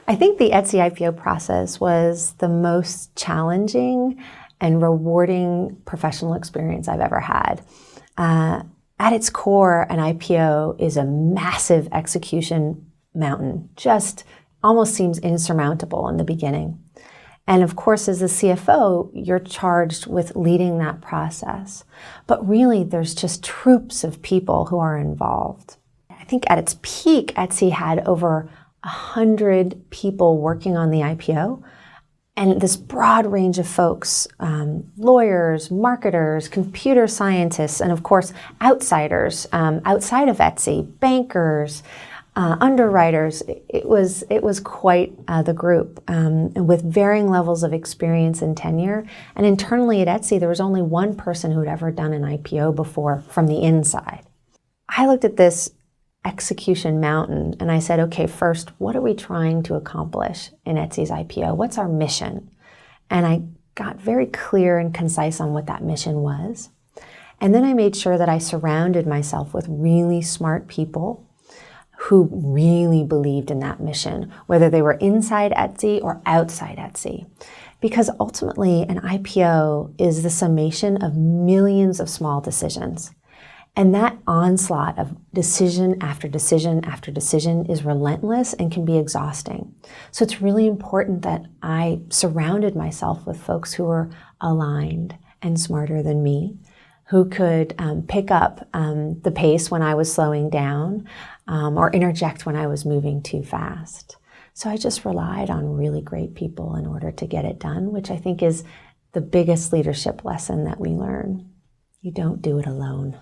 I think the Etsy IPO process was the most challenging and rewarding professional experience I've ever had. At its core, an IPO is a massive execution mountain, just almost seems insurmountable in the beginning. And of course, as the CFO, you're charged with leading that process. But really, there's just troops of people who are involved. I think at its peak, Etsy had over 100 people working on the IPO, and this broad range of folks, lawyers, marketers, computer scientists, and of course, outsiders outside of Etsy, bankers, underwriters. It was quite the group, and with varying levels of experience and tenure. And internally at Etsy, there was only one person who had ever done an IPO before from the inside. I looked at this execution mountain and I said, okay, first, what are we trying to accomplish in Etsy's IPO? What's our mission? And I got very clear and concise on what that mission was. And then I made sure that I surrounded myself with really smart people who really believed in that mission, whether they were inside Etsy or outside Etsy. Because ultimately, an IPO is the summation of millions of small decisions. And that onslaught of decision after decision after decision is relentless and can be exhausting. So it's really important that I surrounded myself with folks who were aligned and smarter than me, who could pick up the pace when I was slowing down or interject when I was moving too fast. So I just relied on really great people in order to get it done, which I think is the biggest leadership lesson that we learn. You don't do it alone.